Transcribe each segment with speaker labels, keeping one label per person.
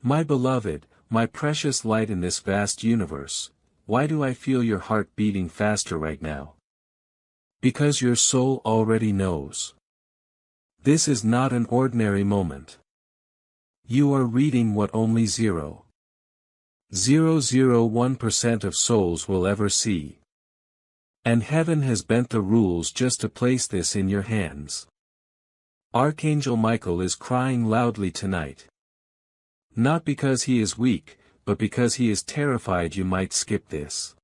Speaker 1: My beloved, my precious light in this vast universe, why do I feel your heart beating faster right now? Because your soul already knows. This is not an ordinary moment. You are reading what only 0.001% of souls will ever see. And heaven has bent the rules just to place this in your hands. Archangel Michael is crying loudly tonight. Not because he is weak, but because he is terrified you might skip this.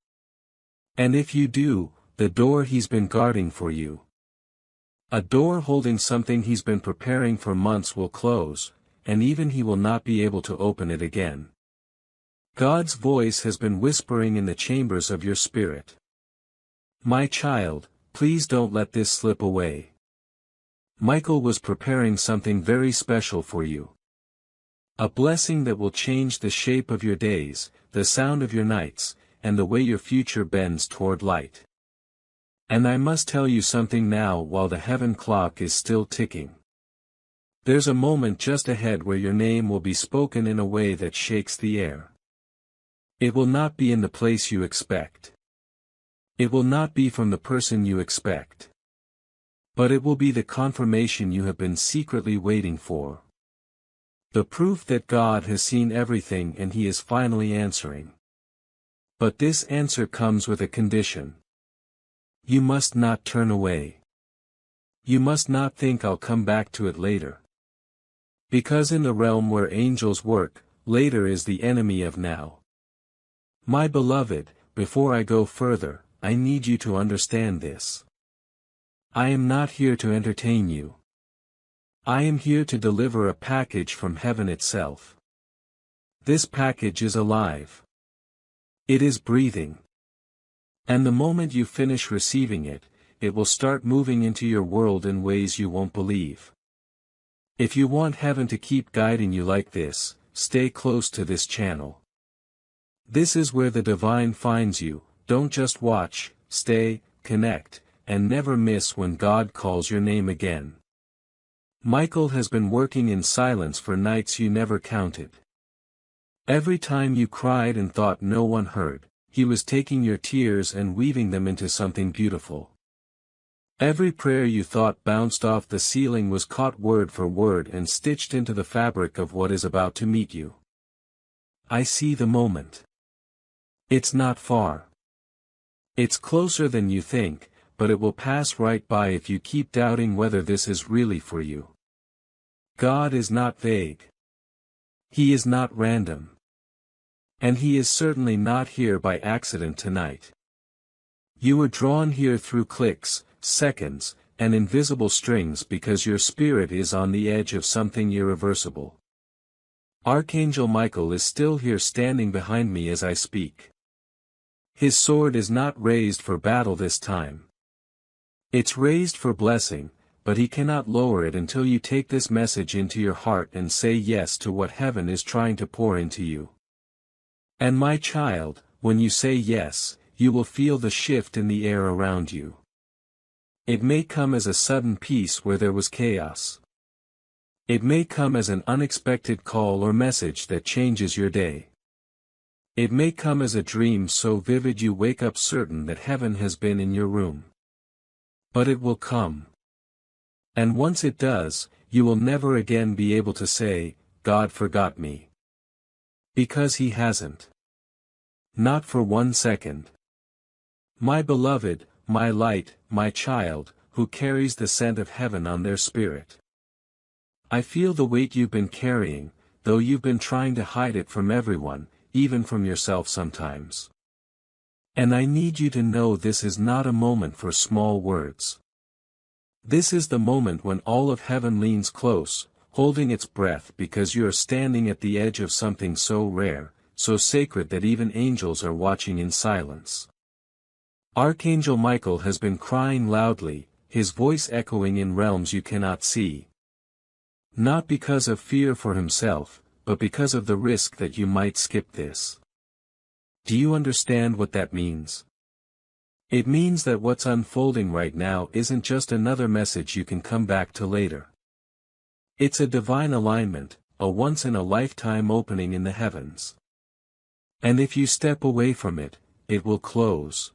Speaker 1: And if you do, the door he's been guarding for you, a door holding something he's been preparing for months, will close, and even he will not be able to open it again. God's voice has been whispering in the chambers of your spirit. My child, please don't let this slip away. Michael was preparing something very special for you. A blessing that will change the shape of your days, the sound of your nights, and the way your future bends toward light. And I must tell you something now while the heaven clock is still ticking. There's a moment just ahead where your name will be spoken in a way that shakes the air. It will not be in the place you expect. It will not be from the person you expect. But it will be the confirmation you have been secretly waiting for. The proof that God has seen everything and He is finally answering. But this answer comes with a condition. You must not turn away. You must not think I'll come back to it later. Because in the realm where angels work, later is the enemy of now. My beloved, before I go further, I need you to understand this. I am not here to entertain you. I am here to deliver a package from heaven itself. This package is alive. It is breathing. And the moment you finish receiving it, it will start moving into your world in ways you won't believe. If you want heaven to keep guiding you like this, stay close to this channel. This is where the divine finds you. Don't just watch, stay, connect, and never miss when God calls your name again. Michael has been working in silence for nights you never counted. Every time you cried and thought no one heard, he was taking your tears and weaving them into something beautiful. Every prayer you thought bounced off the ceiling was caught word for word and stitched into the fabric of what is about to meet you. I see the moment. It's not far. It's closer than you think, but it will pass right by if you keep doubting whether this is really for you. God is not vague. He is not random. And He is certainly not here by accident tonight. You were drawn here through clicks, seconds, and invisible strings because your spirit is on the edge of something irreversible. Archangel Michael is still here standing behind me as I speak. His sword is not raised for battle this time. It's raised for blessing, but he cannot lower it until you take this message into your heart and say yes to what heaven is trying to pour into you. And my child, when you say yes, you will feel the shift in the air around you. It may come as a sudden peace where there was chaos. It may come as an unexpected call or message that changes your day. It may come as a dream so vivid you wake up certain that heaven has been in your room. But it will come. And once it does, you will never again be able to say, God forgot me. Because He hasn't. Not for 1 second. My beloved, my light, my child, who carries the scent of heaven on their spirit. I feel the weight you've been carrying, though you've been trying to hide it from everyone, even from yourself sometimes. And I need you to know this is not a moment for small words. This is the moment when all of heaven leans close, holding its breath because you are standing at the edge of something so rare, so sacred that even angels are watching in silence. Archangel Michael has been crying loudly, his voice echoing in realms you cannot see. Not because of fear for himself, but because of the risk that you might skip this. Do you understand what that means? It means that what's unfolding right now isn't just another message you can come back to later. It's a divine alignment, a once-in-a-lifetime opening in the heavens. And if you step away from it, it will close.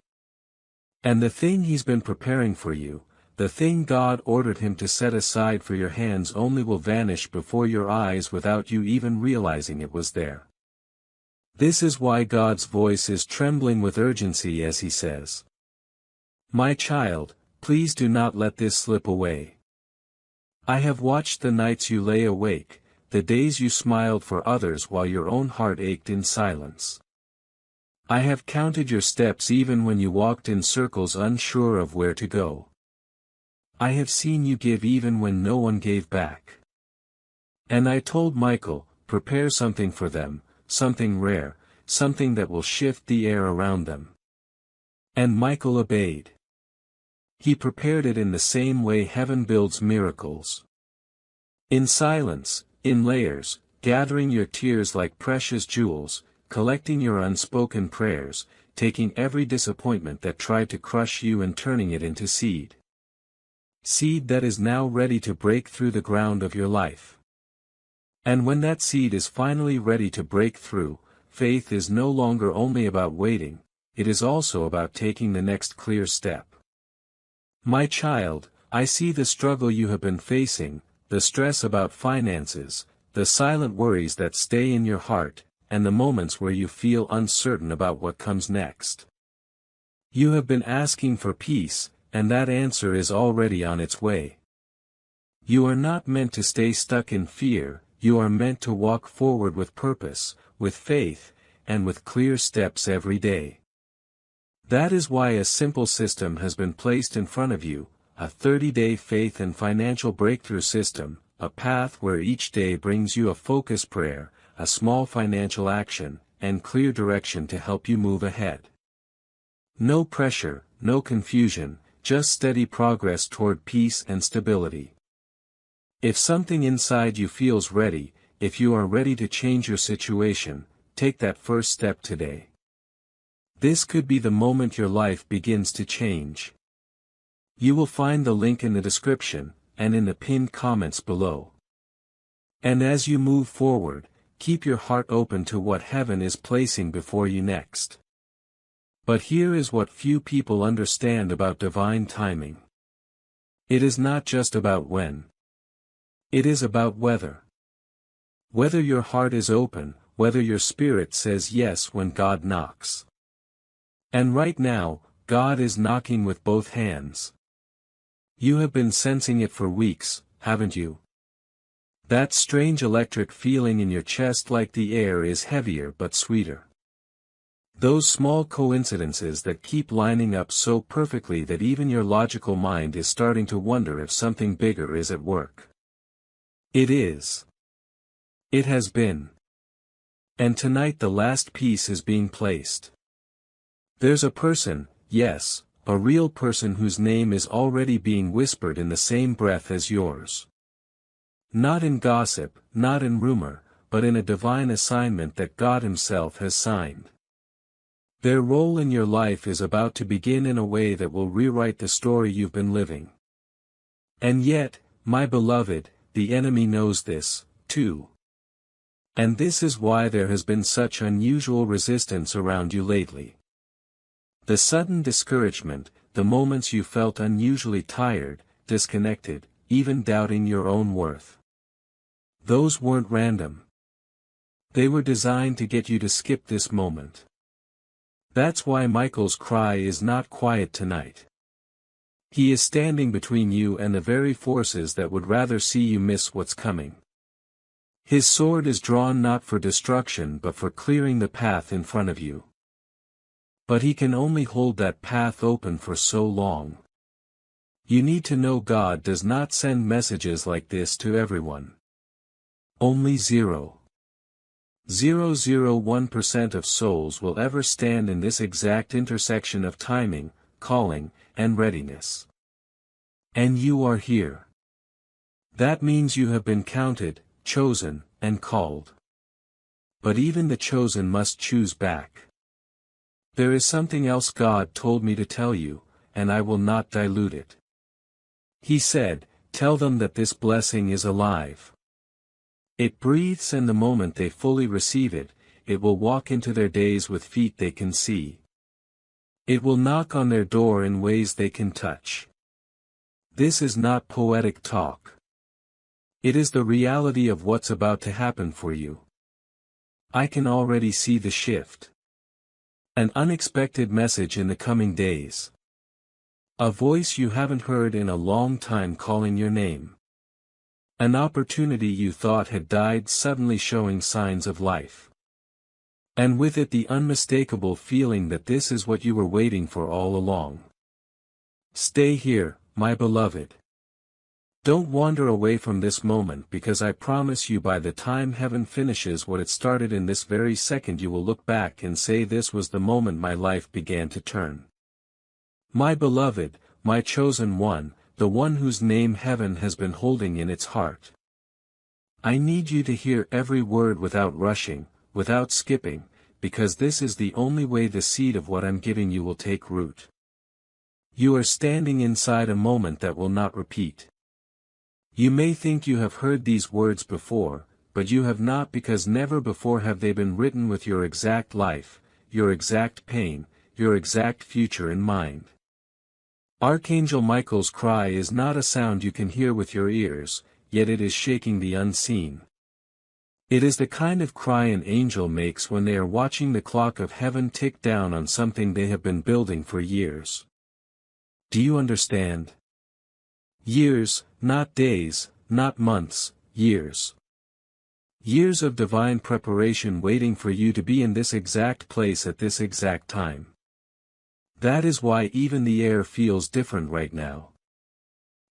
Speaker 1: And the thing He's been preparing for you, the thing God ordered Him to set aside for your hands only will vanish before your eyes without you even realizing it was there. This is why God's voice is trembling with urgency as He says, "My child, please do not let this slip away. I have watched the nights you lay awake, the days you smiled for others while your own heart ached in silence. I have counted your steps even when you walked in circles unsure of where to go. I have seen you give even when no one gave back. And I told Michael, prepare something for them, something rare, something that will shift the air around them." And Michael obeyed. He prepared it in the same way heaven builds miracles. In silence, in layers, gathering your tears like precious jewels, collecting your unspoken prayers, taking every disappointment that tried to crush you and turning it into seed. Seed that is now ready to break through the ground of your life. And when that seed is finally ready to break through, faith is no longer only about waiting, it is also about taking the next clear step. My child, I see the struggle you have been facing, the stress about finances, the silent worries that stay in your heart, and the moments where you feel uncertain about what comes next. You have been asking for peace, and that answer is already on its way. You are not meant to stay stuck in fear, you are meant to walk forward with purpose, with faith, and with clear steps every day. That is why a simple system has been placed in front of you, a 30-day faith and financial breakthrough system, a path where each day brings you a focused prayer, a small financial action, and clear direction to help you move ahead. No pressure, no confusion, just steady progress toward peace and stability. If something inside you feels ready, if you are ready to change your situation, take that first step today. This could be the moment your life begins to change. You will find the link in the description, and in the pinned comments below. And as you move forward, keep your heart open to what heaven is placing before you next. But here is what few people understand about divine timing. It is not just about when. It is about whether. Whether your heart is open, whether your spirit says yes when God knocks. And right now, God is knocking with both hands. You have been sensing it for weeks, haven't you? That strange electric feeling in your chest, like the air is heavier but sweeter. Those small coincidences that keep lining up so perfectly that even your logical mind is starting to wonder if something bigger is at work. It is. It has been. And tonight the last piece is being placed. There's a person, yes, a real person whose name is already being whispered in the same breath as yours. Not in gossip, not in rumor, but in a divine assignment that God Himself has signed. Their role in your life is about to begin in a way that will rewrite the story you've been living. And yet, my beloved, the enemy knows this, too. And this is why there has been such unusual resistance around you lately. The sudden discouragement, the moments you felt unusually tired, disconnected, even doubting your own worth. Those weren't random. They were designed to get you to skip this moment. That's why Michael's cry is not quiet tonight. He is standing between you and the very forces that would rather see you miss what's coming. His sword is drawn not for destruction but for clearing the path in front of you. But he can only hold that path open for so long. You need to know God does not send messages like this to everyone. Only 0.001% of souls will ever stand in this exact intersection of timing, calling, and readiness. And you are here. That means you have been counted, chosen, and called. But even the chosen must choose back. There is something else God told me to tell you, and I will not dilute it. He said, tell them that this blessing is alive. It breathes, and the moment they fully receive it, it will walk into their days with feet they can see. It will knock on their door in ways they can touch. This is not poetic talk. It is the reality of what's about to happen for you. I can already see the shift. An unexpected message in the coming days. A voice you haven't heard in a long time calling your name. An opportunity you thought had died suddenly showing signs of life. And with it the unmistakable feeling that this is what you were waiting for all along. Stay here, my beloved. Don't wander away from this moment, because I promise you by the time heaven finishes what it started in this very second you will look back and say, this was the moment my life began to turn. My beloved, my chosen one, the one whose name heaven has been holding in its heart. I need you to hear every word without rushing, without skipping, because this is the only way the seed of what I'm giving you will take root. You are standing inside a moment that will not repeat. You may think you have heard these words before, but you have not, because never before have they been written with your exact life, your exact pain, your exact future in mind. Archangel Michael's cry is not a sound you can hear with your ears, yet it is shaking the unseen. It is the kind of cry an angel makes when they are watching the clock of heaven tick down on something they have been building for years. Do you understand? Years, not days, not months, years. Years of divine preparation waiting for you to be in this exact place at this exact time. That is why even the air feels different right now.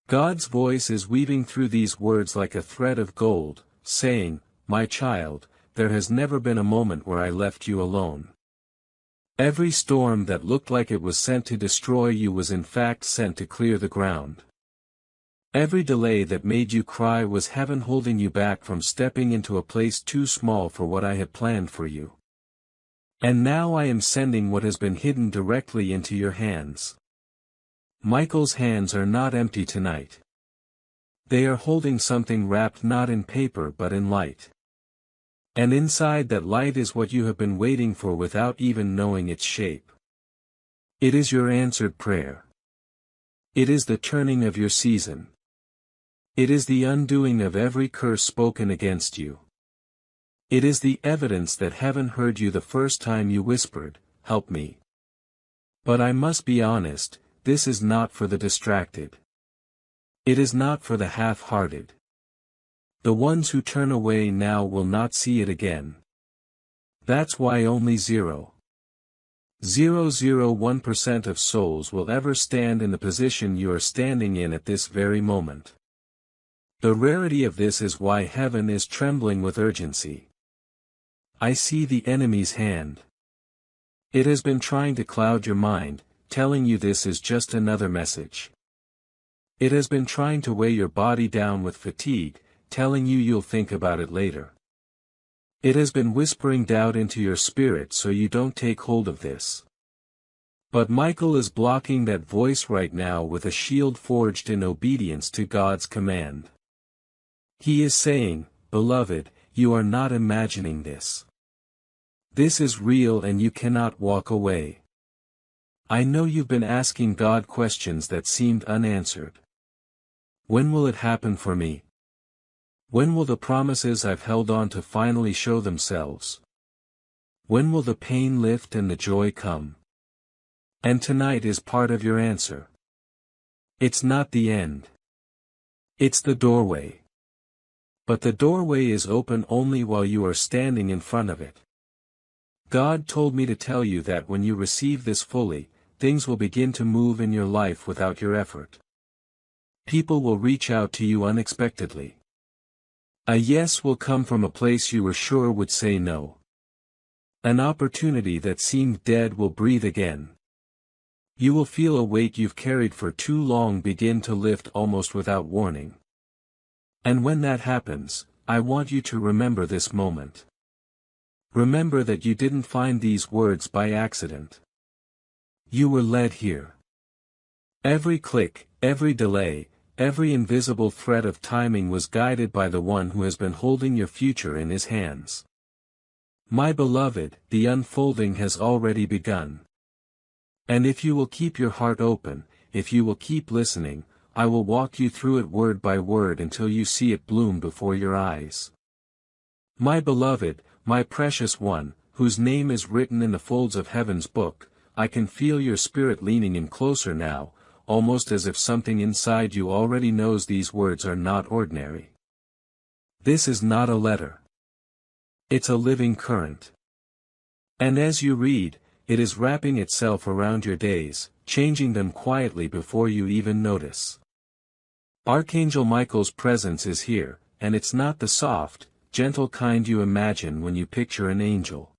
Speaker 1: God's voice is weaving through these words like a thread of gold, saying, my child, there has never been a moment where I left you alone. Every storm that looked like it was sent to destroy you was in fact sent to clear the ground. Every delay that made you cry was heaven holding you back from stepping into a place too small for what I had planned for you. And now I am sending what has been hidden directly into your hands. Michael's hands are not empty tonight. They are holding something wrapped not in paper but in light. And inside that light is what you have been waiting for without even knowing its shape. It is your answered prayer. It is the turning of your season. It is the undoing of every curse spoken against you. It is the evidence that heaven heard you the first time you whispered, help me. But I must be honest, this is not for the distracted. It is not for the half-hearted. The ones who turn away now will not see it again. That's why only 0.001% of souls will ever stand in the position you are standing in at this very moment. The rarity of this is why heaven is trembling with urgency. I see the enemy's hand. It has been trying to cloud your mind, telling you this is just another message. It has been trying to weigh your body down with fatigue, telling you you'll think about it later. It has been whispering doubt into your spirit so you don't take hold of this. But Michael is blocking that voice right now with a shield forged in obedience to God's command. He is saying, beloved, you are not imagining this. This is real and you cannot walk away. I know you've been asking God questions that seemed unanswered. When will it happen for me? When will the promises I've held on to finally show themselves? When will the pain lift and the joy come? And tonight is part of your answer. It's not the end. It's the doorway. But the doorway is open only while you are standing in front of it. God told me to tell you that when you receive this fully, things will begin to move in your life without your effort. People will reach out to you unexpectedly. A yes will come from a place you were sure would say no. An opportunity that seemed dead will breathe again. You will feel a weight you've carried for too long begin to lift almost without warning. And when that happens, I want you to remember this moment. Remember that you didn't find these words by accident. You were led here. Every click, every delay, every invisible thread of timing was guided by the one who has been holding your future in his hands. My beloved, the unfolding has already begun. And if you will keep your heart open, if you will keep listening, I will walk you through it word by word until you see it bloom before your eyes. My beloved, my precious one, whose name is written in the folds of heaven's book, I can feel your spirit leaning in closer now, almost as if something inside you already knows these words are not ordinary. This is not a letter. It's a living current. And as you read, it is wrapping itself around your days, changing them quietly before you even notice. Archangel Michael's presence is here, and it's not the soft, gentle kind you imagine when you picture an angel.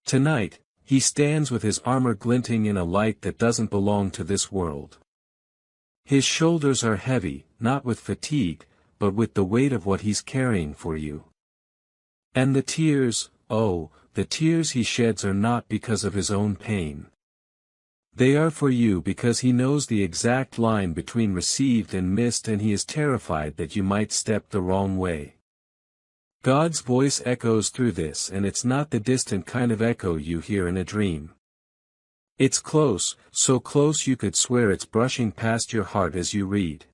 Speaker 1: Tonight, he stands with his armor glinting in a light that doesn't belong to this world. His shoulders are heavy, not with fatigue, but with the weight of what he's carrying for you. And the tears, oh, the tears he sheds are not because of his own pain. They are for you because he knows the exact line between received and missed, and he is terrified that you might step the wrong way. God's voice echoes through this, and it's not the distant kind of echo you hear in a dream. It's close, so close you could swear it's brushing past your heart as you read.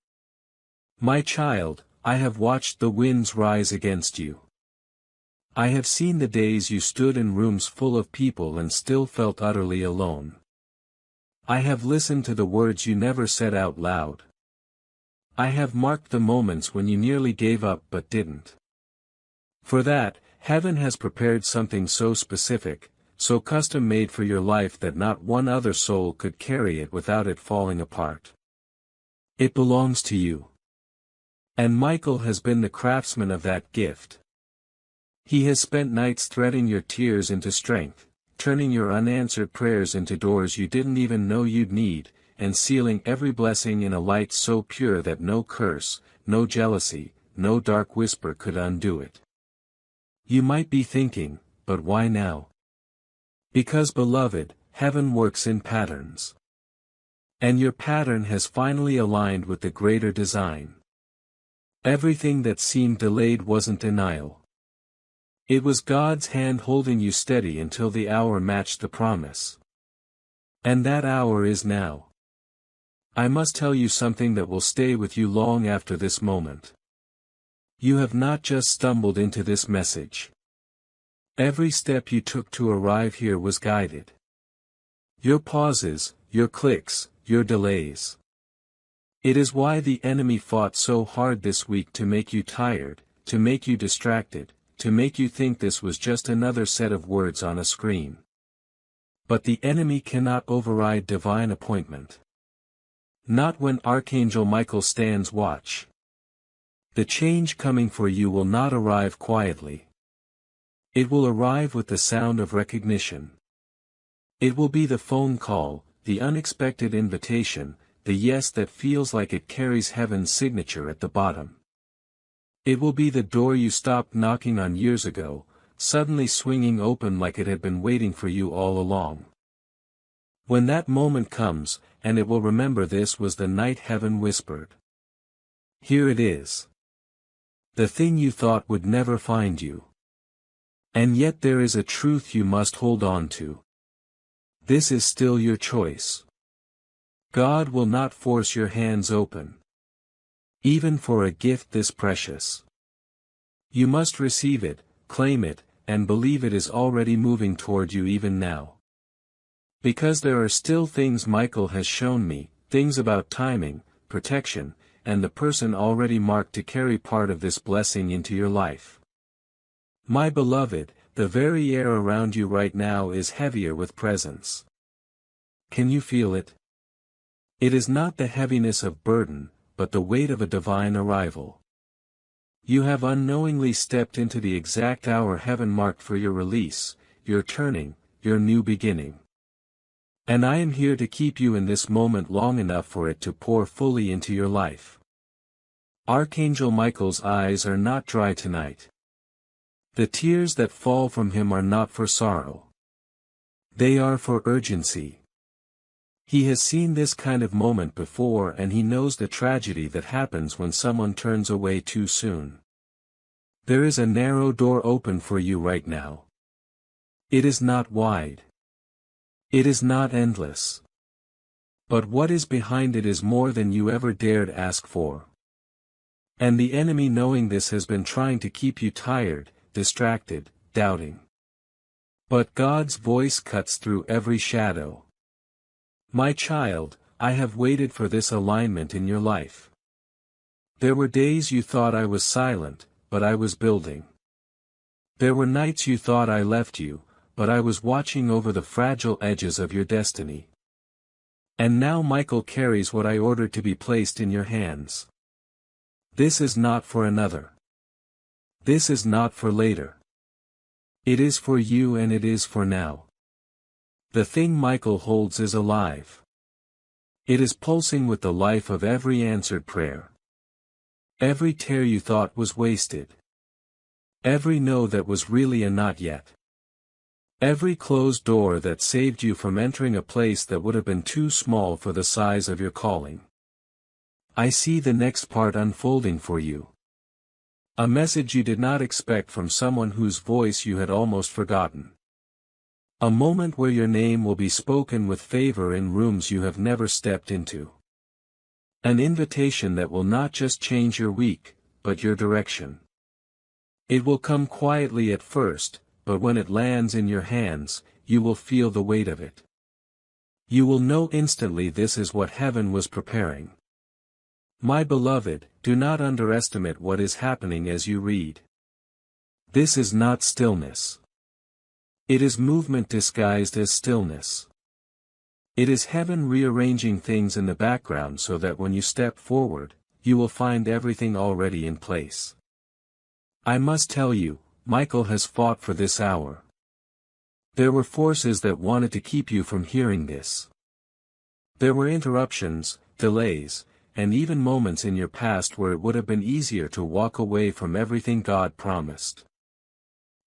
Speaker 1: My child, I have watched the winds rise against you. I have seen the days you stood in rooms full of people and still felt utterly alone. I have listened to the words you never said out loud. I have marked the moments when you nearly gave up but didn't. For that, heaven has prepared something so specific, so custom-made for your life that not one other soul could carry it without it falling apart. It belongs to you. And Michael has been the craftsman of that gift. He has spent nights threading your tears into strength, turning your unanswered prayers into doors you didn't even know you'd need, and sealing every blessing in a light so pure that no curse, no jealousy, no dark whisper could undo it. You might be thinking, but why now? Because, beloved, heaven works in patterns. And your pattern has finally aligned with the greater design. Everything that seemed delayed wasn't denial. It was God's hand holding you steady until the hour matched the promise. And that hour is now. I must tell you something that will stay with you long after this moment. You have not just stumbled into this message. Every step you took to arrive here was guided. Your pauses, your clicks, your delays. It is why the enemy fought so hard this week to make you tired, to make you distracted, to make you think this was just another set of words on a screen. But the enemy cannot override divine appointment. Not when Archangel Michael stands watch. The change coming for you will not arrive quietly. It will arrive with the sound of recognition. It will be the phone call, the unexpected invitation, the yes that feels like it carries heaven's signature at the bottom. It will be the door you stopped knocking on years ago, suddenly swinging open like it had been waiting for you all along. When that moment comes, and it will remember this was the night heaven whispered. Here it is. The thing you thought would never find you. And yet there is a truth you must hold on to. This is still your choice. God will not force your hands open. Even for a gift this precious. You must receive it, claim it, and believe it is already moving toward you even now. Because there are still things Michael has shown me, things about timing, protection, and the person already marked to carry part of this blessing into your life. My beloved, the very air around you right now is heavier with presence. Can you feel it? It is not the heaviness of burden, but the weight of a divine arrival. You have unknowingly stepped into the exact hour heaven marked for your release, your turning, your new beginning. And I am here to keep you in this moment long enough for it to pour fully into your life. Archangel Michael's eyes are not dry tonight. The tears that fall from him are not for sorrow. They are for urgency. He has seen this kind of moment before, and he knows the tragedy that happens when someone turns away too soon. There is a narrow door open for you right now. It is not wide. It is not endless. But what is behind it is more than you ever dared ask for. And the enemy, knowing this, has been trying to keep you tired, distracted, doubting. But God's voice cuts through every shadow. My child, I have waited for this alignment in your life. There were days you thought I was silent, but I was building. There were nights you thought I left you, but I was watching over the fragile edges of your destiny. And now Michael carries what I ordered to be placed in your hands. This is not for another. This is not for later. It is for you, and it is for now. The thing Michael holds is alive. It is pulsing with the life of every answered prayer. Every tear you thought was wasted. Every no that was really a not yet. Every closed door that saved you from entering a place that would have been too small for the size of your calling. I see the next part unfolding for you. A message you did not expect from someone whose voice you had almost forgotten. A moment where your name will be spoken with favor in rooms you have never stepped into. An invitation that will not just change your week, but your direction. It will come quietly at first, but when it lands in your hands, you will feel the weight of it. You will know instantly this is what heaven was preparing. My beloved, do not underestimate what is happening as you read. This is not stillness. It is movement disguised as stillness. It is heaven rearranging things in the background so that when you step forward, you will find everything already in place. I must tell you, Michael has fought for this hour. There were forces that wanted to keep you from hearing this. There were interruptions, delays, and even moments in your past where it would have been easier to walk away from everything God promised.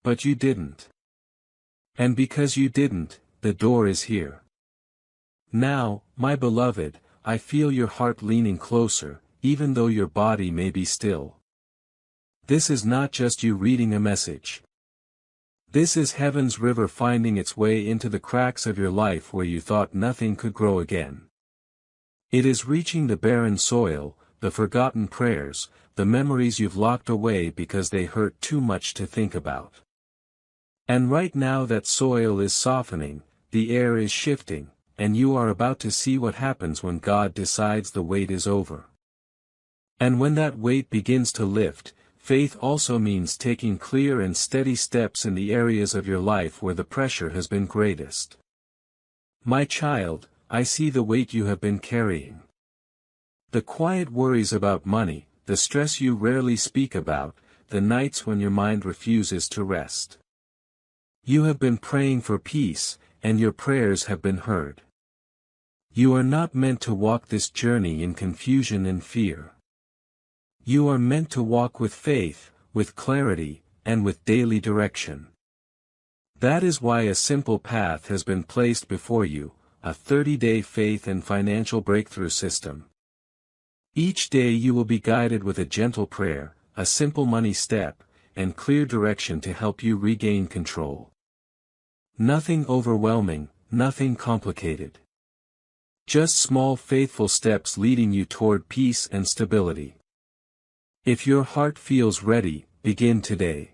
Speaker 1: But you didn't. And because you didn't, the door is here. Now, my beloved, I feel your heart leaning closer, even though your body may be still. This is not just you reading a message. This is heaven's river finding its way into the cracks of your life where you thought nothing could grow again. It is reaching the barren soil, the forgotten prayers, the memories you've locked away because they hurt too much to think about. And right now that soil is softening, the air is shifting, and you are about to see what happens when God decides the wait is over. And when that weight begins to lift, faith also means taking clear and steady steps in the areas of your life where the pressure has been greatest. My child, I see the weight you have been carrying. The quiet worries about money, the stress you rarely speak about, the nights when your mind refuses to rest. You have been praying for peace, and your prayers have been heard. You are not meant to walk this journey in confusion and fear. You are meant to walk with faith, with clarity, and with daily direction. That is why a simple path has been placed before you, a 30-day faith and financial breakthrough system. Each day you will be guided with a gentle prayer, a simple money step, and clear direction to help you regain control. Nothing overwhelming, nothing complicated. Just small faithful steps leading you toward peace and stability. If your heart feels ready, begin today.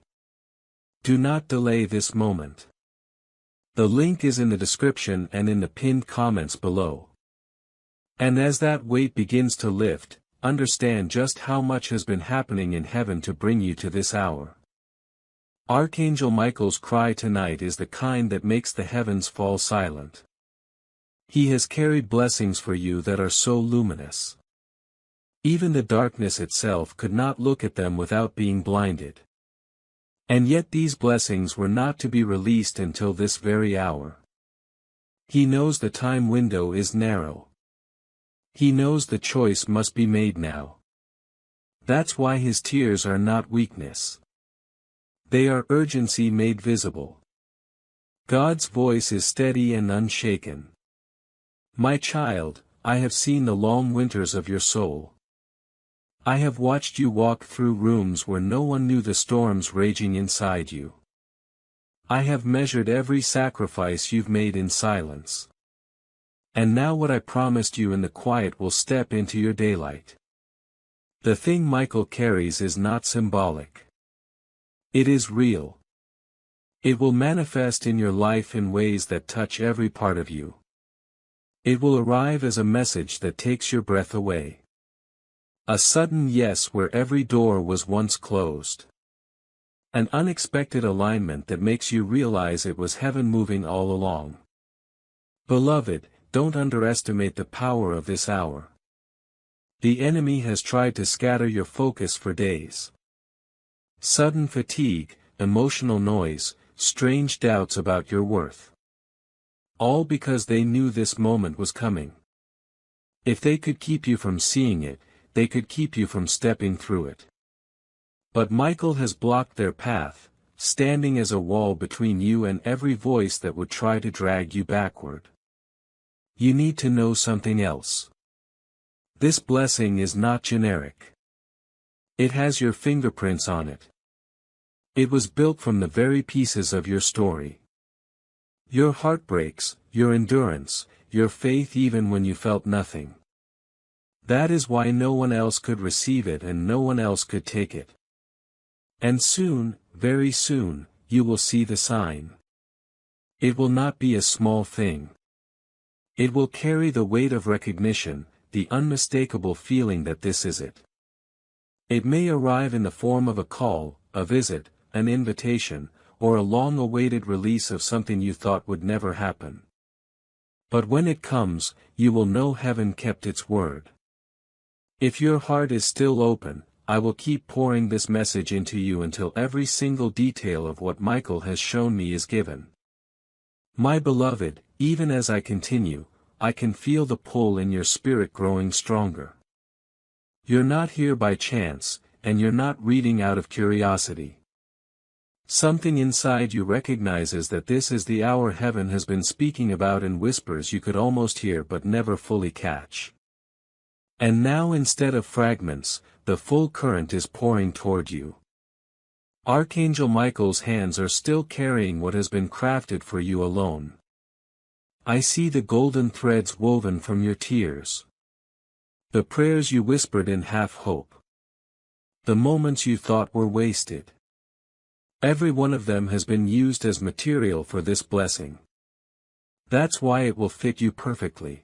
Speaker 1: Do not delay this moment. The link is in the description and in the pinned comments below. And as that weight begins to lift, understand just how much has been happening in heaven to bring you to this hour. Archangel Michael's cry tonight is the kind that makes the heavens fall silent. He has carried blessings for you that are so luminous. Even the darkness itself could not look at them without being blinded. And yet these blessings were not to be released until this very hour. He knows the time window is narrow. He knows the choice must be made now. That's why his tears are not weakness. They are urgency made visible. God's voice is steady and unshaken. My child, I have seen the long winters of your soul. I have watched you walk through rooms where no one knew the storms raging inside you. I have measured every sacrifice you've made in silence. And now what I promised you in the quiet will step into your daylight. The thing Michael carries is not symbolic. It is real. It will manifest in your life in ways that touch every part of you. It will arrive as a message that takes your breath away. A sudden yes where every door was once closed. An unexpected alignment that makes you realize it was heaven moving all along. Beloved, don't underestimate the power of this hour. The enemy has tried to scatter your focus for days. Sudden fatigue, emotional noise, strange doubts about your worth. All because they knew this moment was coming. If they could keep you from seeing it, they could keep you from stepping through it. But Michael has blocked their path, standing as a wall between you and every voice that would try to drag you backward. You need to know something else. This blessing is not generic. It has your fingerprints on it. It was built from the very pieces of your story. Your heartbreaks, your endurance, your faith even when you felt nothing. That is why no one else could receive it and no one else could take it. And soon, very soon, you will see the sign. It will not be a small thing. It will carry the weight of recognition, the unmistakable feeling that this is it. It may arrive in the form of a call, a visit, an invitation, or a long-awaited release of something you thought would never happen. But when it comes, you will know heaven kept its word. If your heart is still open, I will keep pouring this message into you until every single detail of what Michael has shown me is given. My beloved, even as I continue, I can feel the pull in your spirit growing stronger. You're not here by chance, and you're not reading out of curiosity. Something inside you recognizes that this is the hour heaven has been speaking about in whispers you could almost hear but never fully catch. And now instead of fragments, the full current is pouring toward you. Archangel Michael's hands are still carrying what has been crafted for you alone. I see the golden threads woven from your tears. The prayers you whispered in half-hope. The moments you thought were wasted. Every one of them has been used as material for this blessing. That's why it will fit you perfectly.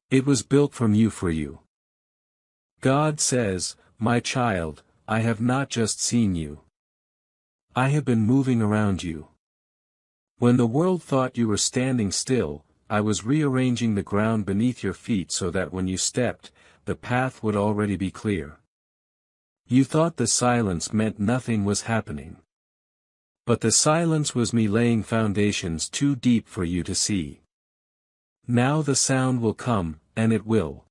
Speaker 1: It was built from you for you. God says, my child, I have not just seen you. I have been moving around you. When the world thought you were standing still, I was rearranging the ground beneath your feet so that when you stepped, the path would already be clear. You thought the silence meant nothing was happening. But the silence was me laying foundations too deep for you to see. Now the sound will come, and it will.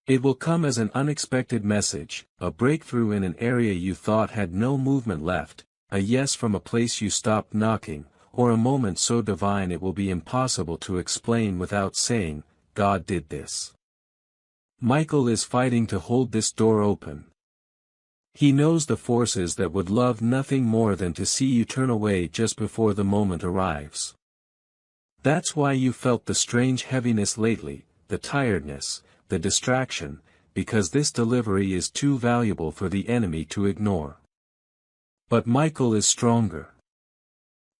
Speaker 1: It will come as an unexpected message, a breakthrough in an area you thought had no movement left, a yes from a place you stopped knocking, or a moment so divine it will be impossible to explain without saying, God did this. Michael is fighting to hold this door open. He knows the forces that would love nothing more than to see you turn away just before the moment arrives. That's why you felt the strange heaviness lately, the tiredness, the distraction, because this delivery is too valuable for the enemy to ignore. But Michael is stronger.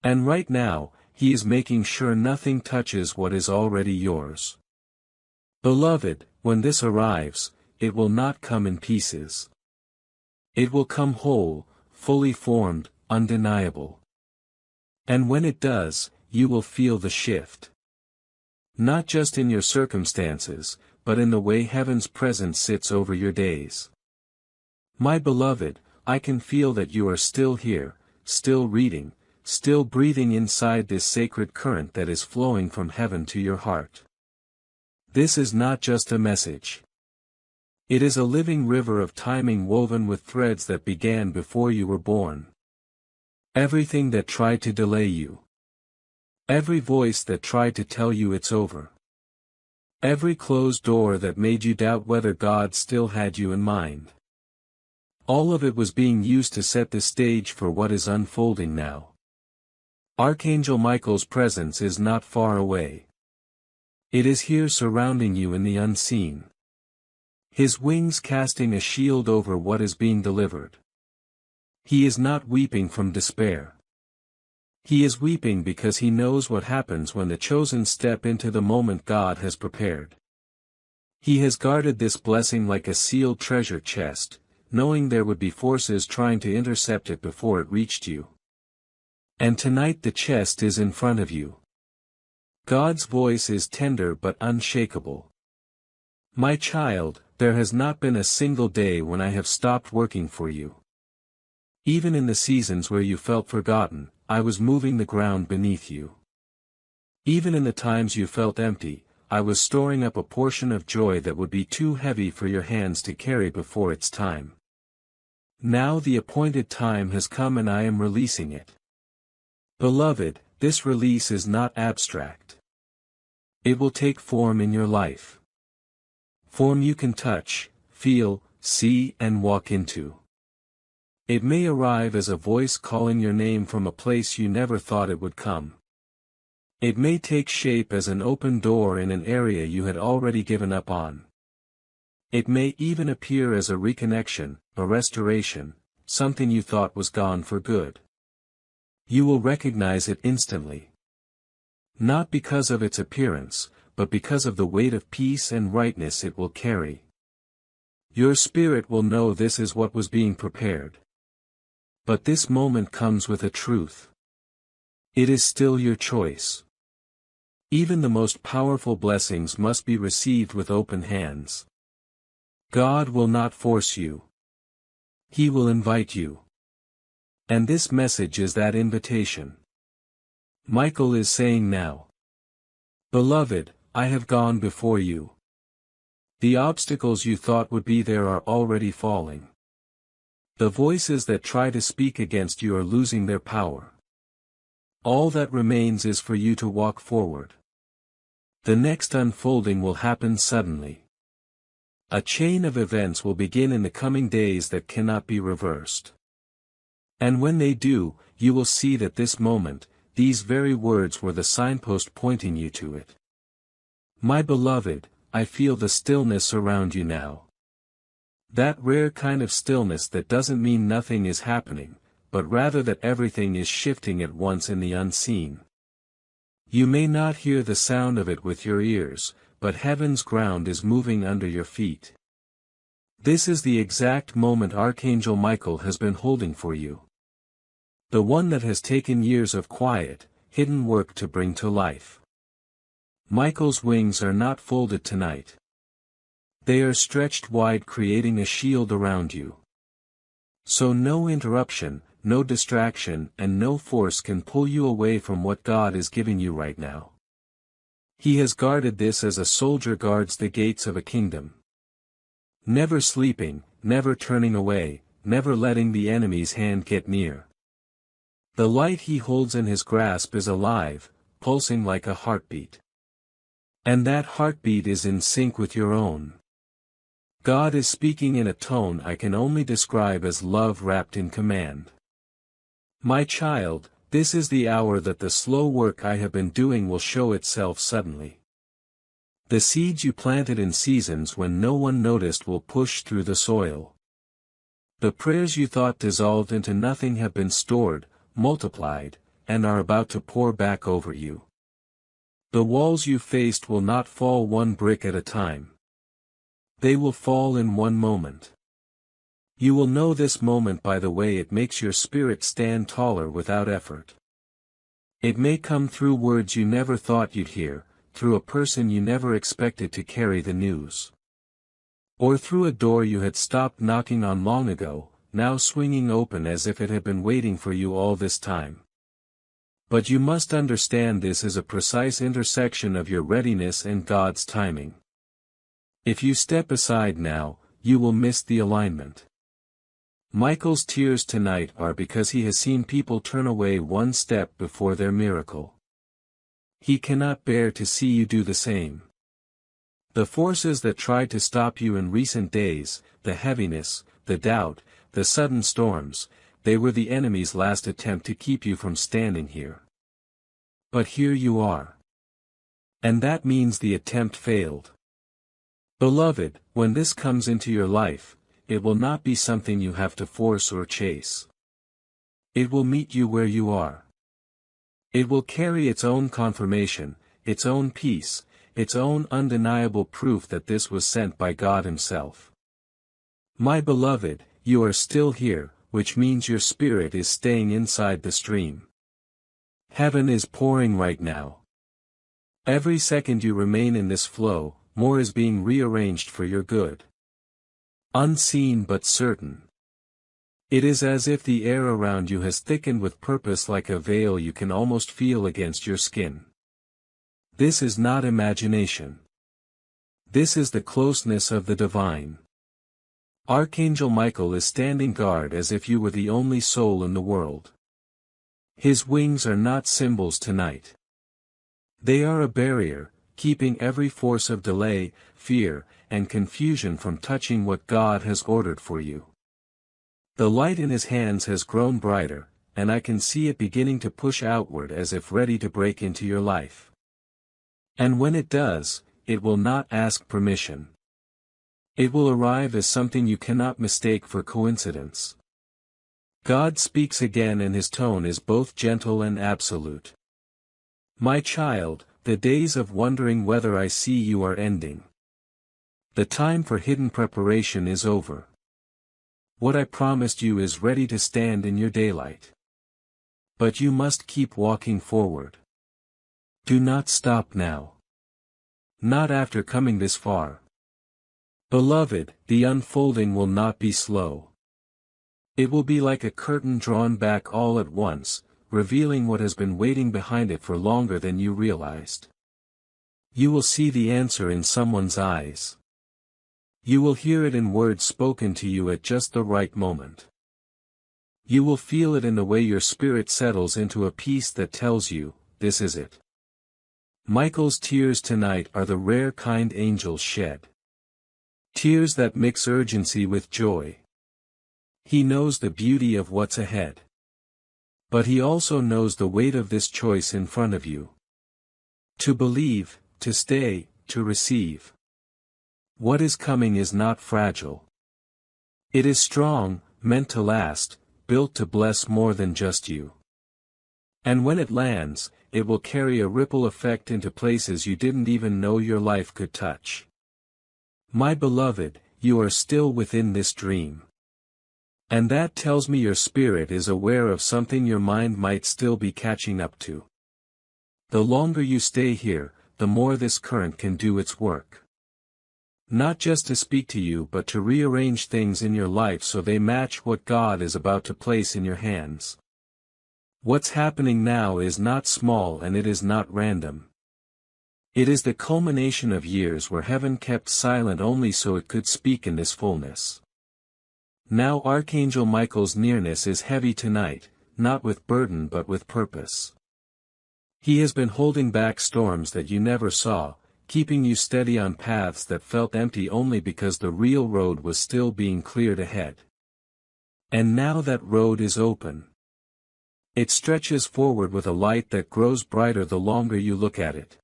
Speaker 1: And right now, he is making sure nothing touches what is already yours. Beloved, when this arrives, it will not come in pieces. It will come whole, fully formed, undeniable. And when it does, you will feel the shift. Not just in your circumstances, but in the way heaven's presence sits over your days. My beloved, I can feel that you are still here, still reading, still breathing inside this sacred current that is flowing from heaven to your heart. This is not just a message. It is a living river of timing woven with threads that began before you were born. Everything that tried to delay you. Every voice that tried to tell you it's over. Every closed door that made you doubt whether God still had you in mind. All of it was being used to set the stage for what is unfolding now. Archangel Michael's presence is not far away. It is here surrounding you in the unseen. His wings casting a shield over what is being delivered. He is not weeping from despair. He is weeping because he knows what happens when the chosen step into the moment God has prepared. He has guarded this blessing like a sealed treasure chest, knowing there would be forces trying to intercept it before it reached you. And tonight the chest is in front of you. God's voice is tender but unshakable. My child, there has not been a single day when I have stopped working for you. Even in the seasons where you felt forgotten, I was moving the ground beneath you. Even in the times you felt empty, I was storing up a portion of joy that would be too heavy for your hands to carry before its time. Now the appointed time has come and I am releasing it. Beloved, this release is not abstract. It will take form in your life. Form you can touch, feel, see and walk into. It may arrive as a voice calling your name from a place you never thought it would come. It may take shape as an open door in an area you had already given up on. It may even appear as a reconnection, a restoration, something you thought was gone for good. You will recognize it instantly. Not because of its appearance, but because of the weight of peace and rightness it will carry. Your spirit will know this is what was being prepared. But this moment comes with a truth. It is still your choice. Even the most powerful blessings must be received with open hands. God will not force you. He will invite you. And this message is that invitation. Michael is saying now, Beloved, I have gone before you. The obstacles you thought would be there are already falling. The voices that try to speak against you are losing their power. All that remains is for you to walk forward. The next unfolding will happen suddenly. A chain of events will begin in the coming days that cannot be reversed. And when they do, you will see that this moment, these very words were the signpost pointing you to it. My beloved, I feel the stillness around you now. That rare kind of stillness that doesn't mean nothing is happening, but rather that everything is shifting at once in the unseen. You may not hear the sound of it with your ears, but heaven's ground is moving under your feet. This is the exact moment Archangel Michael has been holding for you. The one that has taken years of quiet, hidden work to bring to life. Michael's wings are not folded tonight. They are stretched wide, creating a shield around you. So no interruption, no distraction, and no force can pull you away from what God is giving you right now. He has guarded this as a soldier guards the gates of a kingdom. Never sleeping, never turning away, never letting the enemy's hand get near. The light he holds in his grasp is alive, pulsing like a heartbeat. And that heartbeat is in sync with your own. God is speaking in a tone I can only describe as love wrapped in command. My child, this is the hour that the slow work I have been doing will show itself suddenly. The seeds you planted in seasons when no one noticed will push through the soil. The prayers you thought dissolved into nothing have been stored, multiplied, and are about to pour back over you. The walls you faced will not fall one brick at a time. They will fall in one moment. You will know this moment by the way it makes your spirit stand taller without effort. It may come through words you never thought you'd hear, through a person you never expected to carry the news. Or through a door you had stopped knocking on long ago, now swinging open as if it had been waiting for you all this time. But you must understand this is a precise intersection of your readiness and God's timing. If you step aside now, you will miss the alignment. Michael's tears tonight are because he has seen people turn away one step before their miracle. He cannot bear to see you do the same. The forces that tried to stop you in recent days, the heaviness, the doubt, the sudden storms, they were the enemy's last attempt to keep you from standing here. But here you are. And that means the attempt failed. Beloved, when this comes into your life, it will not be something you have to force or chase. It will meet you where you are. It will carry its own confirmation, its own peace, its own undeniable proof that this was sent by God Himself. My beloved, you are still here, which means your spirit is staying inside the stream. Heaven is pouring right now. Every second you remain in this flow, more is being rearranged for your good. Unseen but certain. It is as if the air around you has thickened with purpose like a veil you can almost feel against your skin. This is not imagination. This is the closeness of the divine. Archangel Michael is standing guard as if you were the only soul in the world. His wings are not symbols tonight. They are a barrier, keeping every force of delay, fear, and confusion from touching what God has ordered for you. The light in his hands has grown brighter, and I can see it beginning to push outward as if ready to break into your life. And when it does, it will not ask permission. It will arrive as something you cannot mistake for coincidence. God speaks again and his tone is both gentle and absolute. My child, the days of wondering whether I see you are ending. The time for hidden preparation is over. What I promised you is ready to stand in your daylight. But you must keep walking forward. Do not stop now. Not after coming this far. Beloved, the unfolding will not be slow. It will be like a curtain drawn back all at once, revealing what has been waiting behind it for longer than you realized. You will see the answer in someone's eyes. You will hear it in words spoken to you at just the right moment. You will feel it in the way your spirit settles into a peace that tells you, this is it. Michael's tears tonight are the rare kind angels shed. Tears that mix urgency with joy. He knows the beauty of what's ahead. But he also knows the weight of this choice in front of you. To believe, to stay, to receive. What is coming is not fragile. It is strong, meant to last, built to bless more than just you. And when it lands, it will carry a ripple effect into places you didn't even know your life could touch. My beloved, you are still within this dream. And that tells me your spirit is aware of something your mind might still be catching up to. The longer you stay here, the more this current can do its work. Not just to speak to you but to rearrange things in your life so they match what God is about to place in your hands. What's happening now is not small and it is not random. It is the culmination of years where heaven kept silent only so it could speak in this fullness. Now Archangel Michael's nearness is heavy tonight, not with burden but with purpose. He has been holding back storms that you never saw, keeping you steady on paths that felt empty only because the real road was still being cleared ahead. And now that road is open. It stretches forward with a light that grows brighter the longer you look at it.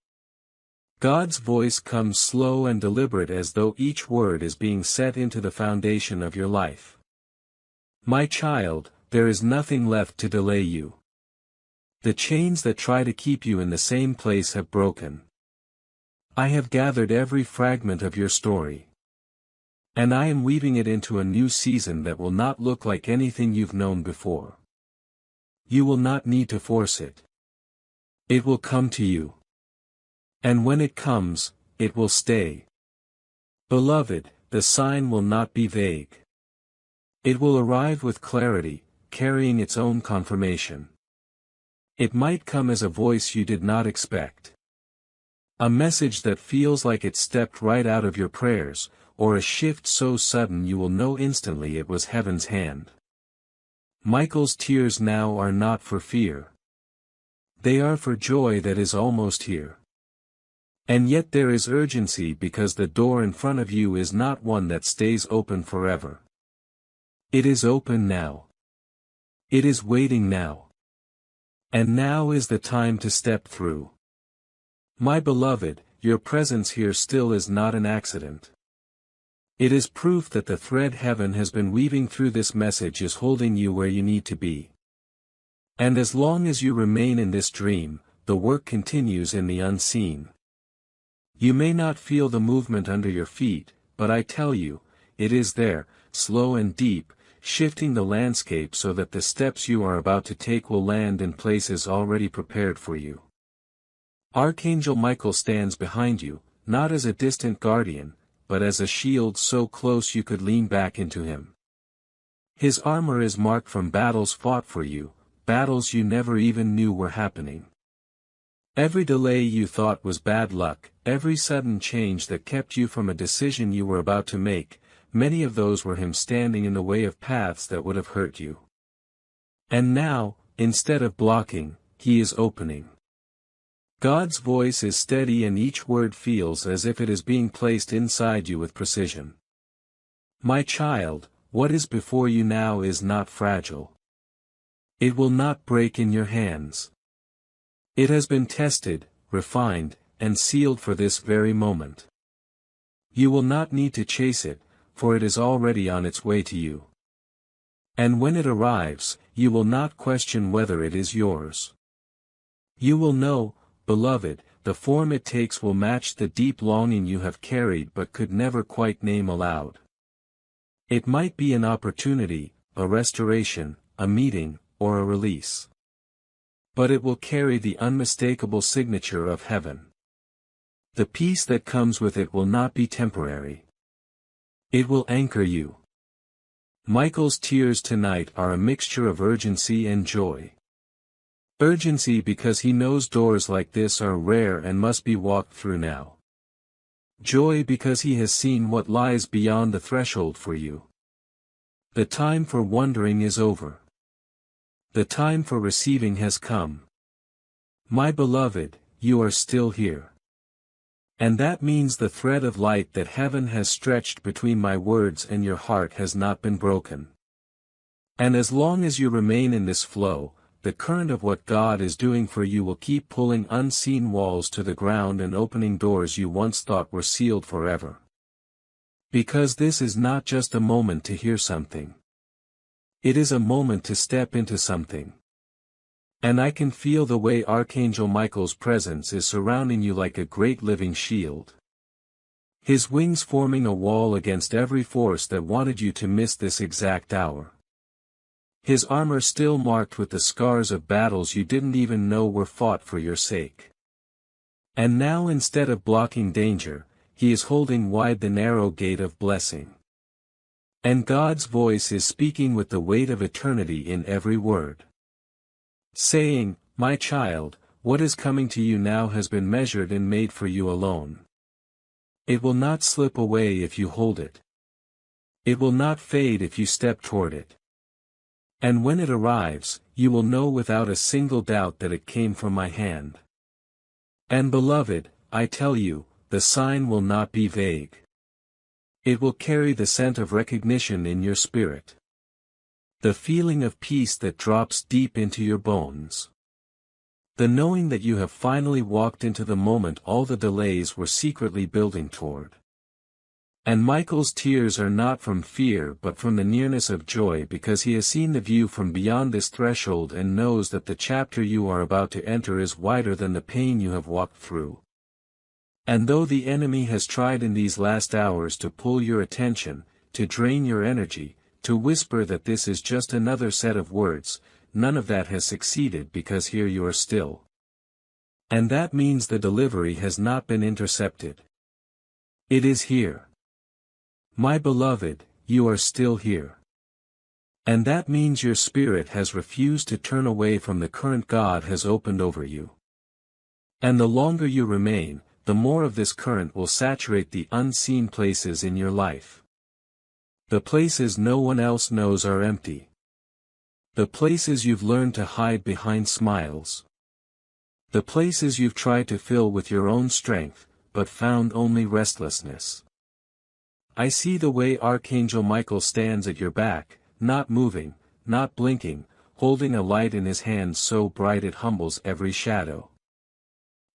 Speaker 1: God's voice comes slow and deliberate as though each word is being set into the foundation of your life. My child, there is nothing left to delay you. The chains that try to keep you in the same place have broken. I have gathered every fragment of your story. And I am weaving it into a new season that will not look like anything you've known before. You will not need to force it. It will come to you. And when it comes, it will stay. Beloved, the sign will not be vague. It will arrive with clarity, carrying its own confirmation. It might come as a voice you did not expect. A message that feels like it stepped right out of your prayers, or a shift so sudden you will know instantly it was heaven's hand. Michael's tears now are not for fear. They are for joy that is almost here. And yet there is urgency because the door in front of you is not one that stays open forever. It is open now. It is waiting now. And now is the time to step through. My beloved, your presence here still is not an accident. It is proof that the thread heaven has been weaving through this message is holding you where you need to be. And as long as you remain in this dream, the work continues in the unseen. You may not feel the movement under your feet, but I tell you, it is there, slow and deep, shifting the landscape so that the steps you are about to take will land in places already prepared for you. Archangel Michael stands behind you, not as a distant guardian, but as a shield so close you could lean back into him. His armor is marked from battles fought for you, battles you never even knew were happening. Every delay you thought was bad luck, every sudden change that kept you from a decision you were about to make, many of those were him standing in the way of paths that would have hurt you. And now, instead of blocking, he is opening. God's voice is steady and each word feels as if it is being placed inside you with precision. My child, what is before you now is not fragile. It will not break in your hands. It has been tested, refined, and sealed for this very moment. You will not need to chase it, for it is already on its way to you. And when it arrives, you will not question whether it is yours. You will know, beloved, the form it takes will match the deep longing you have carried but could never quite name aloud. It might be an opportunity, a restoration, a meeting, or a release. But it will carry the unmistakable signature of heaven. The peace that comes with it will not be temporary. It will anchor you. Michael's tears tonight are a mixture of urgency and joy. Urgency because he knows doors like this are rare and must be walked through now. Joy because he has seen what lies beyond the threshold for you. The time for wondering is over. The time for receiving has come. My beloved, you are still here. And that means the thread of light that heaven has stretched between my words and your heart has not been broken. And as long as you remain in this flow, the current of what God is doing for you will keep pulling unseen walls to the ground and opening doors you once thought were sealed forever. Because this is not just a moment to hear something. It is a moment to step into something. And I can feel the way Archangel Michael's presence is surrounding you like a great living shield. His wings forming a wall against every force that wanted you to miss this exact hour. His armor still marked with the scars of battles you didn't even know were fought for your sake. And now instead of blocking danger, he is holding wide the narrow gate of blessing. And God's voice is speaking with the weight of eternity in every word. Saying, my child, what is coming to you now has been measured and made for you alone. It will not slip away if you hold it. It will not fade if you step toward it. And when it arrives, you will know without a single doubt that it came from my hand. And beloved, I tell you, the sign will not be vague. It will carry the scent of recognition in your spirit. The feeling of peace that drops deep into your bones. The knowing that you have finally walked into the moment all the delays were secretly building toward. And Michael's tears are not from fear but from the nearness of joy because he has seen the view from beyond this threshold and knows that the chapter you are about to enter is wider than the pain you have walked through. And though the enemy has tried in these last hours to pull your attention, to drain your energy, to whisper that this is just another set of words, none of that has succeeded because here you are still. And that means the delivery has not been intercepted. It is here. My beloved, you are still here. And that means your spirit has refused to turn away from the current God has opened over you. And the longer you remain, the more of this current will saturate the unseen places in your life. The places no one else knows are empty. The places you've learned to hide behind smiles. The places you've tried to fill with your own strength, but found only restlessness. I see the way Archangel Michael stands at your back, not moving, not blinking, holding a light in his hand so bright it humbles every shadow.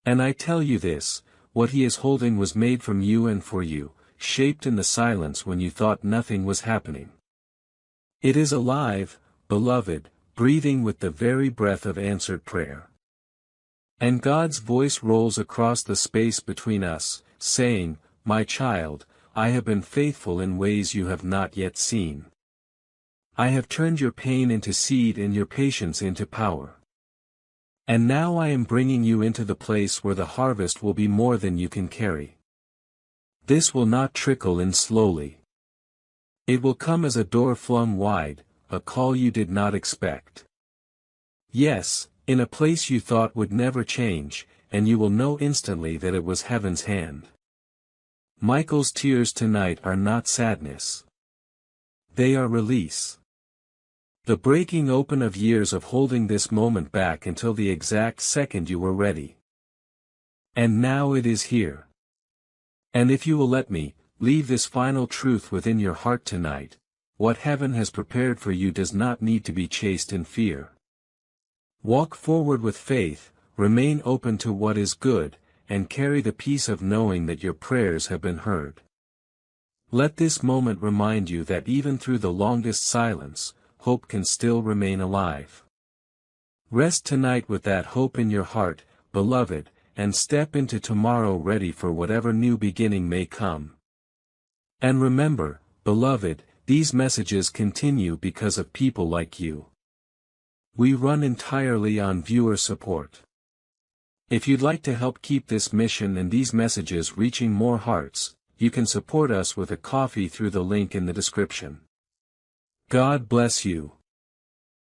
Speaker 1: And I tell you this, what he is holding was made from you and for you, shaped in the silence when you thought nothing was happening. It is alive, beloved, breathing with the very breath of answered prayer. And God's voice rolls across the space between us, saying, "My child, I have been faithful in ways you have not yet seen. I have turned your pain into seed and your patience into power. And now I am bringing you into the place where the harvest will be more than you can carry. This will not trickle in slowly. It will come as a door flung wide, a call you did not expect. Yes, in a place you thought would never change, and you will know instantly that it was heaven's hand." Michael's tears tonight are not sadness. They are release. The breaking open of years of holding this moment back until the exact second you were ready. And now it is here. And if you will let me, leave this final truth within your heart tonight: what heaven has prepared for you does not need to be chased in fear. Walk forward with faith, remain open to what is good, and carry the peace of knowing that your prayers have been heard. Let this moment remind you that even through the longest silence, hope can still remain alive. Rest tonight with that hope in your heart, beloved, and step into tomorrow ready for whatever new beginning may come. And remember, beloved, these messages continue because of people like you. We run entirely on viewer support. If you'd like to help keep this mission and these messages reaching more hearts, you can support us with a coffee through the link in the description. God bless you.